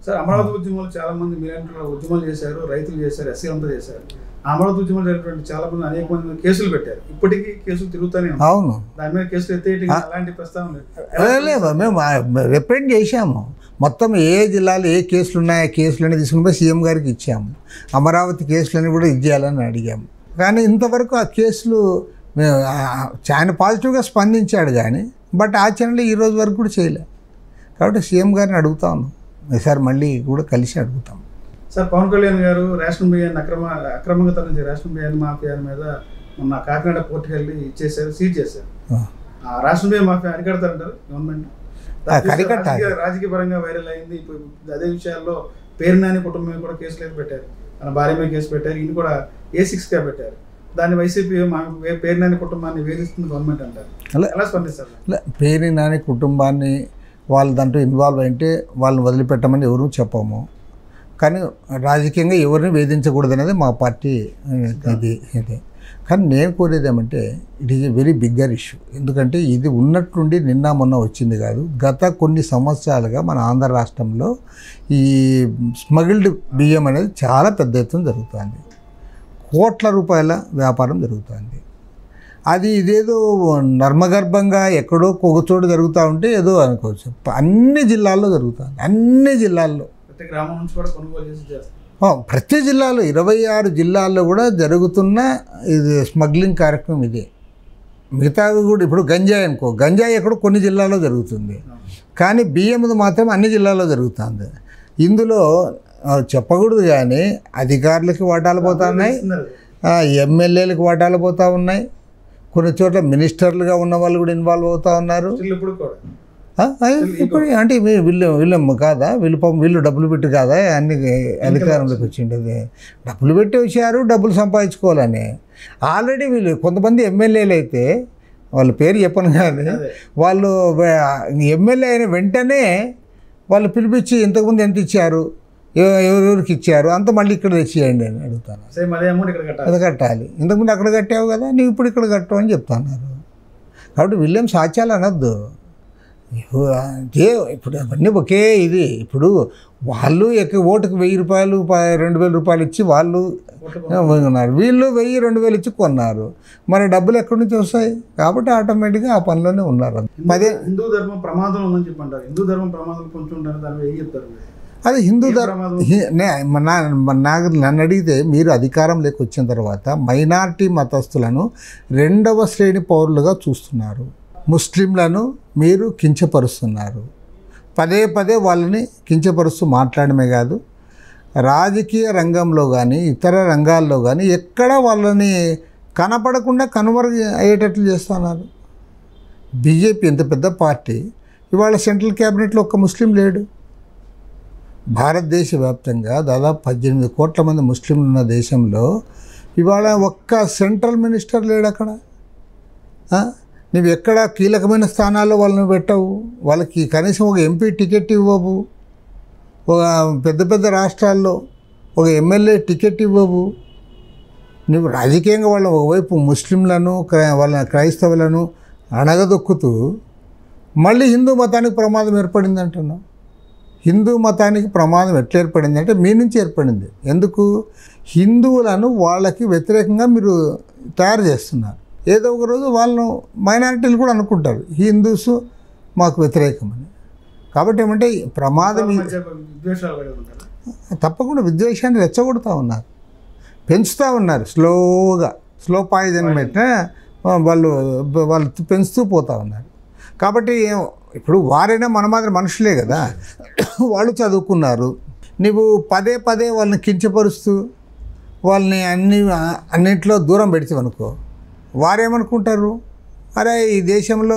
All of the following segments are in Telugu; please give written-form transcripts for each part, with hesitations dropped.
సార్ అమరావతి ఉద్యమాలు చాలా మంది మీరంటే ఉద్యమాలు చేశారు, రైతులు చేశారు, ఎస్సీ అంతా చేశారు. అమరావతి ఉద్యమాలు జరిగినటువంటి చాలా మంది అనేక మంది కేసులు పెట్టారు. ఇప్పటికీ కేసులు తిరుగుతానే ఉన్నాయి. అవును, దాని మీద కేసులు ఎత్తేయటం అలాంటి ప్రస్తావన లేదు. మేము రిప్రజెంట్ చేశాము. మొత్తం ఏ జిల్లాలో ఏ కేసులు ఉన్నాయో కేసులన్నీ తీసుకుని పోయి సీఎం గారికి ఇచ్చాము. అమరావతి కేసులని కూడా ఇచ్చేయాలని అడిగాము. కానీ ఇంతవరకు ఆ కేసులు చాలా పాజిటివ్గా స్పందించాడు కానీ బట్ ఆచరణలో ఈ రోజు వరకు కూడా చేయలే. కాబట్టి సీఎం గారిని అడుగుతా ఉన్నాం, ఈసారి మళ్ళీ కూడా కలిసి అడుగుతాం. సార్ పవన్ కళ్యాణ్ గారు రేషన్ బియ్యాన్ని అక్రమంగా తరలించే రేషన్ బియ్యాన్ని మాఫియా మీద మొన్న కాకినాడ పోర్టుకి వెళ్ళి ఇచ్చేసారు, సీజ్ చేశారు. ఆ రేషన్ బియ్యం మాఫియా అరికడతారంటారు గవర్నమెంట్? రాజకీయ పరంగా వైరల్ అయింది. ఇప్పుడు అదే విషయాల్లో పేర్నాని కుటుంబం మీద కూడా కేసులు అయితే పెట్టారు, తన భార్య మీద కేసు పెట్టారు, ఈయన కూడా A6గా పెట్టారు. దాన్ని వైసీపీ పేర్నాని కుటుంబాన్ని వేధిస్తుంది గవర్నమెంట్ అంటారు. ఎలా స్పందిస్తారు? పేర్నాని కుటుంబాన్ని వాళ్ళు దాంట్లో ఇన్వాల్వ్ అయితే వాళ్ళని వదిలిపెట్టమని ఎవరు చెప్పము. కానీ రాజకీయంగా ఎవరిని వేధించకూడదు అనేది మా పార్టీ ఇది. కానీ నేను కోరేది ఏమంటే it is a very bigger issue. ఎందుకంటే ఇది ఉన్నట్టుండి నిన్న మొన్న వచ్చింది కాదు. గత కొన్ని సంవత్సరాలుగా మన ఆంధ్ర రాష్ట్రంలో ఈ స్మగిల్డ్ బియ్యం అనేది చాలా పెద్ద ఎత్తున జరుగుతుంది. కోట్ల రూపాయల వ్యాపారం జరుగుతుంది. అది ఇదేదో నర్మగర్భంగా ఎక్కడో ఒక చోటు జరుగుతూ ఉంటే ఏదో అనుకోవచ్చు. అన్ని జిల్లాల్లో జరుగుతుంది, అన్ని జిల్లాల్లో, ప్రతి గ్రామం నుంచి కూడా కొనుగోలు చేసి చేస్తారు. ప్రతి జిల్లాలో 26 జిల్లాల్లో కూడా జరుగుతున్న ఇది స్మగ్లింగ్ కార్యక్రమం ఇదే. మిగతావి కూడా ఇప్పుడు గంజాయి అనుకో, గంజాయి ఎక్కడో కొన్ని జిల్లాల్లో జరుగుతుంది, కానీ బియ్యంది మాత్రం అన్ని జిల్లాల్లో జరుగుతుంది. ఇందులో చెప్పకూడదు కానీ అధికారులకి వాటాలు పోతా ఉన్నాయి, ఎమ్మెల్యేలకు వాటాలు పోతూ ఉన్నాయి, కొన్ని చోట్ల మినిస్టర్లుగా ఉన్న వాళ్ళు కూడా ఇన్వాల్వ్ అవుతూ ఉన్నారు. ఇప్పుడు అంటే వీళ్ళమ్మ కాదా, వీళ్ళు డబ్బులు పెట్టి కాదా అన్ని అధికారంలోకి వచ్చిండేది? డబ్బులు పెట్టి వచ్చారు, డబ్బులు సంపాదించుకోవాలని. ఆల్రెడీ వీళ్ళు కొంతమంది ఎమ్మెల్యేలు అయితే వాళ్ళ పేరు చెప్పను కానీ వాళ్ళు ఎమ్మెల్యే అయిన వెంటనే వాళ్ళు పిలిపించి ఇంతకుముందు ఎంత ఇచ్చారు, ఎవరెవరికి ఇచ్చారు అంత మళ్ళీ ఇక్కడ తెచ్చియండి అని అడుగుతాను. అది కట్టాలి, ఇంతకుముందు అక్కడ కట్టావు కదా, నువ్వు ఇప్పుడు ఇక్కడ కట్టవు అని చెప్తున్నారు. కాబట్టి వీళ్ళేం సాక్ష్యాలు అనొద్దు. ఇప్పుడు అవన్నీ ఒకే ఇది. ఇప్పుడు వాళ్ళు ఓటుకు 1000 రూపాయలు 2000 రూపాయలు ఇచ్చి వాళ్ళు ఉన్నారు, వీళ్ళు 1000-2000 ఇచ్చి కొన్నారు. మరి డబ్బులు ఎక్కడి నుంచి వస్తాయి? కాబట్టి ఆటోమేటిక్గా ఆ పనిలోనే ఉన్నారు. అదే హిందూ ధర్మం ప్రమాదం ఉందని చెప్పంటారు. హిందూ ధర్మం ప్రమాదం కొంచెం దాన్ని ఏం చెప్తారు? అది హిందూ ధర్మం. నన్ను అడిగితే మీరు అధికారంలోకి వచ్చిన తర్వాత మైనారిటీ మతస్థులను 2వ శ్రేణి పౌరులుగా చూస్తున్నారు. ముస్లింలను మీరు కించపరుస్తున్నారు. పదే పదే వాళ్ళని కించపరుస్తూ మాట్లాడమే కాదు, రాజకీయ రంగంలో కానీ ఇతర రంగాల్లో కానీ ఎక్కడ వాళ్ళని కనపడకుండా కనుమరుగు అయ్యేటట్లు చేస్తున్నారు. బీజేపీ ఎంత పెద్ద పార్టీ, ఇవాళ సెంట్రల్ క్యాబినెట్లో ఒక్క ముస్లిం లేడు. భారతదేశ వ్యాప్తంగా దాదాపు 18 కోట్ల మంది ముస్లింలు ఉన్న దేశంలో ఇవాళ ఒక్క సెంట్రల్ మినిస్టర్ లేడు అక్కడ. నువ్వు ఎక్కడ కీలకమైన స్థానాల్లో వాళ్ళని పెట్టవు, వాళ్ళకి కనీసం ఒక ఎంపీ టికెట్ ఇవ్వవు, ఒక పెద్ద పెద్ద రాష్ట్రాల్లో ఒక ఎమ్మెల్యే టికెట్ ఇవ్వవు. నువ్వు రాజకీయంగా వాళ్ళ ఒకవైపు ముస్లింలను వాళ్ళ క్రైస్తవులను అణగదొక్కుతూ మళ్ళీ హిందూ మతానికి ప్రమాదం ఏర్పడింది అంటున్నావు. హిందూ మతానికి ప్రమాదం ఎట్లా ఏర్పడింది అంటే మీ నుంచి ఏర్పడింది. ఎందుకు? హిందువులను వాళ్ళకి వ్యతిరేకంగా మీరు తయారు చేస్తున్నారు. ఏదో ఒక రోజు వాళ్ళను మైనారిటీలు కూడా అనుకుంటారు హిందూస్ మాకు వ్యతిరేకమని. కాబట్టి ఏమంటే ప్రమాదం తప్పకుండా విద్వేషాన్ని రెచ్చగొడుతూ ఉన్నారు, పెంచుతూ ఉన్నారు. స్లో పాయిజన్ పెట్టిన వాళ్ళు పెంచుతూ పోతూ ఉన్నారు. కాబట్టి ఇప్పుడు వారైనా మన మాదిరి మనుషులే కదా, వాళ్ళు చదువుకున్నారు. నువ్వు పదే పదే వాళ్ళని కించపరుస్తూ వాళ్ళని అన్నింటిలో దూరం పెడితే వారేమనుకుంటారు? అరే ఈ దేశంలో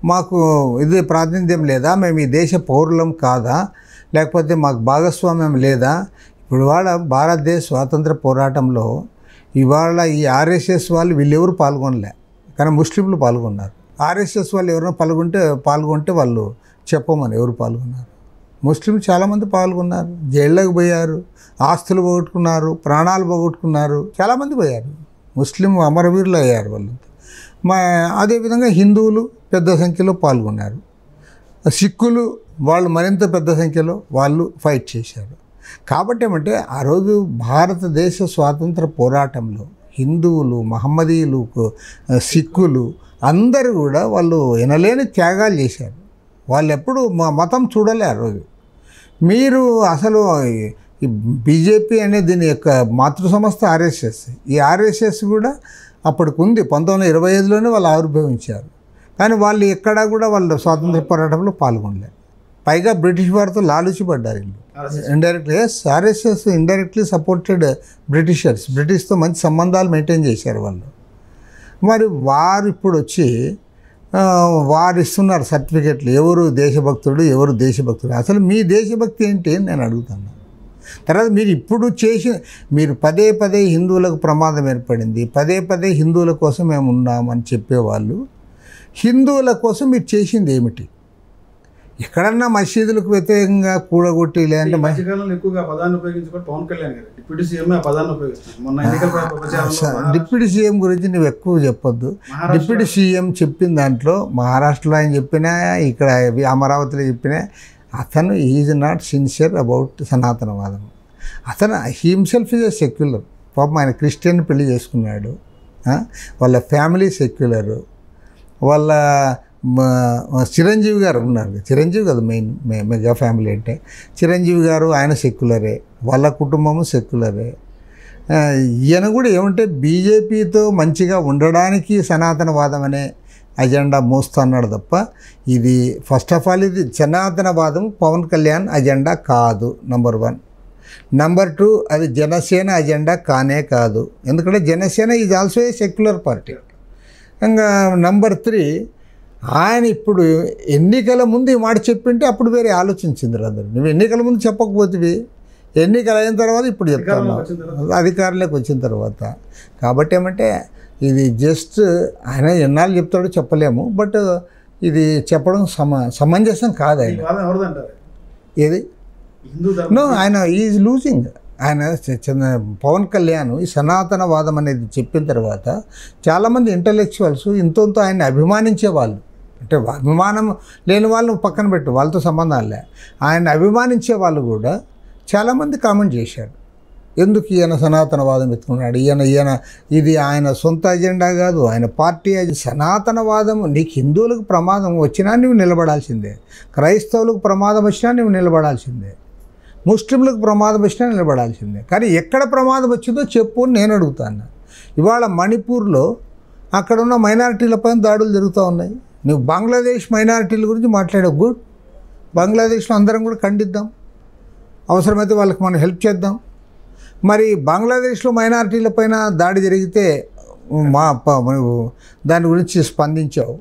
మాకు ఇది ప్రాతినిధ్యం లేదా, మేము ఈ దేశ పౌరులం కాదా, లేకపోతే మాకు భాగస్వామ్యం లేదా? ఇప్పుడు వాళ్ళ భారతదేశ స్వాతంత్ర పోరాటంలో ఇవాళ ఈ ఆర్ఎస్ఎస్ వాళ్ళు వీళ్ళెవరు పాల్గొనలే, కానీ ముస్లింలు పాల్గొన్నారు. ఆర్ఎస్ఎస్ వాళ్ళు ఎవరైనా పాల్గొంటే వాళ్ళు చెప్పమని ఎవరు పాల్గొన్నారు? ముస్లింలు చాలామంది పాల్గొన్నారు, జైళ్ళకు పోయారు, ఆస్తులు పోగొట్టుకున్నారు, ప్రాణాలు పోగొట్టుకున్నారు, చాలామంది పోయారు. ముస్లిం అమరవీరులు అయ్యారు వాళ్ళు. అదేవిధంగా హిందువులు పెద్ద సంఖ్యలో పాల్గొన్నారు, సిక్కులు వాళ్ళు మరింత పెద్ద సంఖ్యలో వాళ్ళు ఫైట్ చేశారు. కాబట్టి ఏమంటే ఆ రోజు భారతదేశ స్వాతంత్ర పోరాటంలో హిందువులు, మహమ్మదీయులు, సిక్కులు అందరూ కూడా వాళ్ళు ఎనలేని త్యాగాలు చేశారు. వాళ్ళు ఎప్పుడు మతం చూడలే ఆ రోజు. మీరు అసలు ఈ బీజేపీ అనే దీని యొక్క మాతృ సంస్థ ఆర్ఎస్ఎస్. ఈ ఆర్ఎస్ఎస్ కూడా అప్పటికి ఉంది, 1925లోనే వాళ్ళు ఆవిర్భవించారు. కానీ వాళ్ళు ఎక్కడా కూడా వాళ్ళు స్వాతంత్ర పోరాటంలో పాల్గొనలేదు. పైగా బ్రిటిష్ వారితో లాలుచిపడ్డారు వీళ్ళు. Indirectly RSS indirectly supported Britishers. బ్రిటిష్తో మంచి సంబంధాలు మెయింటైన్ చేశారు వాళ్ళు. మరి వారు ఇప్పుడు వచ్చి వారు ఇస్తున్నారు సర్టిఫికెట్లు, ఎవరు దేశభక్తుడు, ఎవరు దేశభక్తుడు. అసలు మీ దేశభక్తి ఏంటి అని నేను అడుగుతాను. తర్వాత మీరు ఇప్పుడు మీరు పదే పదే హిందువులకు ప్రమాదం ఏర్పడింది, పదే పదే హిందువుల కోసం మేము ఉన్నామని చెప్పేవాళ్ళు, హిందువుల కోసం మీరు చేసింది ఏమిటి? ఎక్కడన్నా మసీదులకు వ్యతిరేకంగా కూడగొట్టి లేదంటే మధ్యకాలంలో ఎక్కువగా పదాన్ని ఉపయోగించుకొని పవన్ కళ్యాణ్ గారు డిప్యూటీ సీఎం ఆ పదాన్ని ఉపయోగిస్తారు. మొన్న ఎన్నికల ప్రచారంలో డిప్యూటీ సీఎం గురించి నువ్వు ఎక్కువ చెప్పొద్దు. డిప్యూటీ సీఎం చెప్పిన దాంట్లో మహారాష్ట్రలో ఆయన చెప్పినా, ఇక్కడ అమరావతిలో చెప్పినా, అతను ఈజ్ నాట్ సిన్సియర్ అబౌట్ సనాతనవాదం. అతను హిమ్సెల్ఫ్ ఈజ్ ఎ సెక్యులర్. పాపం ఆయన క్రిస్టియన్ పెళ్లి చేసుకున్నాడు, వాళ్ళ ఫ్యామిలీ సెక్యులరు. వాళ్ళ చిరంజీవి గారు ఉన్నారు, చిరంజీవి కదా మెయిన్ మెగా ఫ్యామిలీ అంటే. చిరంజీవి గారు ఆయన సెక్యులరే, వాళ్ళ కుటుంబము సెక్యులరే. ఈయన కూడా ఏమంటే బీజేపీతో మంచిగా ఉండడానికి సనాతనవాదం అనే అజెండా మోస్తున్నాడు తప్ప, ఇది ఫస్ట్ ఆఫ్ ఆల్ ఇది సనాతనవాదం పవన్ కళ్యాణ్ అజెండా కాదు, నంబర్ 1. నంబర్ 2, అది జనసేన అజెండా కానే కాదు. ఎందుకంటే Janasena is also a secular party. ఇంకా నంబర్ 3, ఆయన ఇప్పుడు ఎన్నికల ముందు ఈ మాట చెప్పింటే అప్పుడు వేరే ఆలోచించింది అందరు. నువ్వు ఎన్నికల ముందు చెప్పకపోతే ఎన్నికలు అయిన తర్వాత ఇప్పుడు చెప్తాను, అధికారంలోకి వచ్చిన తర్వాత. కాబట్టి ఏమంటే ఇది జస్ట్ ఆయన ఎన్నాళ్ళు చెప్తాడో చెప్పలేము, బట్ ఇది చెప్పడం సమంజసం కాదు. ఆయన ఏది నో, ఆయన ఈజ్ లూజింగ్. ఆయన పవన్ కళ్యాణ్ ఈ సనాతనవాదం అనేది చెప్పిన తర్వాత చాలామంది ఇంటలెక్చువల్స్ ఇంతో ఆయన్ని అభిమానించేవాళ్ళు, అంటే అభిమానం లేని వాళ్ళు పక్కన పెట్టు, వాళ్ళతో సంబంధాలే, ఆయన అభిమానించే వాళ్ళు కూడా చాలామంది కామెంట్ చేశారు, ఎందుకు ఈయన సనాతనవాదం ఎత్తుకున్నాడు, ఈయన ఇది ఆయన సొంత అజెండా కాదు, ఆయన పార్టీ సనాతనవాదం. నీకు హిందువులకు ప్రమాదం వచ్చినా నువ్వు నిలబడాల్సిందే, క్రైస్తవులకు ప్రమాదం వచ్చినా నువ్వు నిలబడాల్సిందే, ముస్లింలకు ప్రమాదం వచ్చినా నిలబడాల్సిందే. కానీ ఎక్కడ ప్రమాదం వచ్చిందో చెప్పు అని నేను అడుగుతాను. ఇవాళ మణిపూర్లో అక్కడున్న మైనారిటీలపైన దాడులు జరుగుతూ ఉన్నాయి. నువ్వు బంగ్లాదేశ్ మైనారిటీల గురించి మాట్లాడావు, గుడ్. బంగ్లాదేశ్లో అందరం కూడా ఖండిద్దాం, అవసరమైతే వాళ్ళకి మనం హెల్ప్ చేద్దాం. మరి బంగ్లాదేశ్లో మైనారిటీలపైన దాడి జరిగితే దాని గురించి స్పందించావు,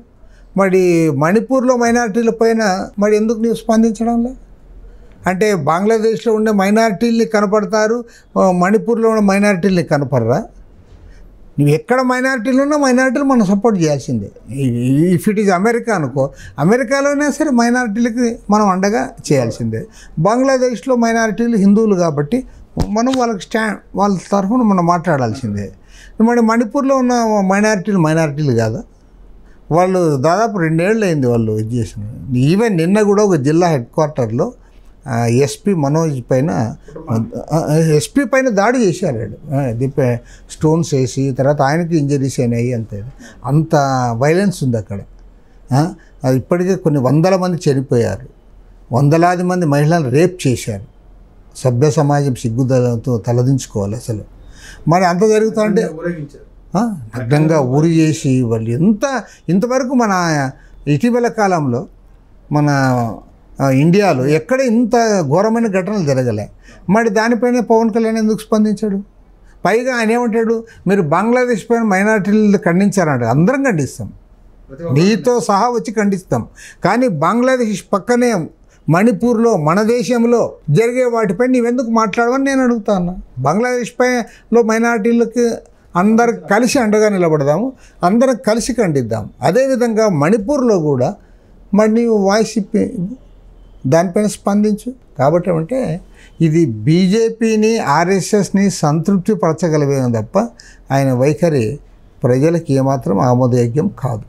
మరి మణిపూర్లో మైనారిటీలపైన మరి ఎందుకు నీవు స్పందించడం లేదు? అంటే బంగ్లాదేశ్లో ఉండే మైనారిటీల్ని కనపడతారు, మణిపూర్లో ఉన్న మైనారిటీల్ని కనపడరా? నువ్వు ఎక్కడ మైనారిటీలు ఉన్నా మైనారిటీలు మనం సపోర్ట్ చేయాల్సిందే. ఇఫ్ ఇట్ ఈజ్ అమెరికా అనుకో, అమెరికాలోనే సరే మైనారిటీలకి మనం అండగా చేయాల్సిందే. బంగ్లాదేశ్లో మైనారిటీలు హిందువులు కాబట్టి మనం వాళ్ళకి వాళ్ళ తరఫున మనం మాట్లాడాల్సిందే. మరి మణిపూర్లో ఉన్న మైనారిటీలు కాదా? వాళ్ళు దాదాపు 2 ఏళ్ళు అయింది వాళ్ళు ఇది చేసిన. ఈవెన్ నిన్న కూడా ఒక జిల్లా హెడ్ క్వార్టర్లో ఎస్పీ మనోజ్ పైన ఎస్పీ పైన దాడి చేశారు. దీపే స్టోన్స్ వేసి తర్వాత ఆయనకి ఇంజరీస్ అయినాయి. అంత వైలెన్స్ ఉంది అక్కడ. అది ఇప్పటికే కొన్ని వందల మంది చనిపోయారు, వందలాది మంది మహిళలను రేప్ చేశారు. సభ్య సమాజం సిగ్గుదలతో తలదించుకోవాలి అసలు. మరి అంత జరుగుతుంటే అడ్డంగా ఊరి చేసి వాళ్ళు ఇంతవరకు మన ఇటీవల కాలంలో మన ఇండియాలో ఎక్కడ ఇంత ఘోరమైన ఘటనలు జరగలే. మరి దానిపైన పవన్ కళ్యాణ్ ఎందుకు స్పందించాడు? పైగా ఆయన ఏమంటాడు, మీరు బంగ్లాదేశ్ పైన మైనారిటీలు ఖండించారంట. అందరం ఖండిస్తాం, నీతో సహా వచ్చి ఖండిస్తాం. కానీ బంగ్లాదేశ్ పక్కనే మణిపూర్లో మన దేశంలో జరిగే వాటిపై నీవెందుకు మాట్లాడవని నేను అడుగుతాను. బంగ్లాదేశ్ పైలో మైనారిటీలకి అందరం కలిసి అండగా నిలబడదాము, అందరం కలిసి ఖండిద్దాం. అదేవిధంగా మణిపూర్లో కూడా మరి నీవు వాయిస్ ఇప్పి దానిపైన స్పందించు. కాబట్టి అంటే ఇది బీజేపీని ఆర్ఎస్ఎస్ని సంతృప్తి పరచగలిగే తప్ప ఆయన వైఖరి ప్రజలకు ఏమాత్రం ఆమోదయోగ్యం కాదు.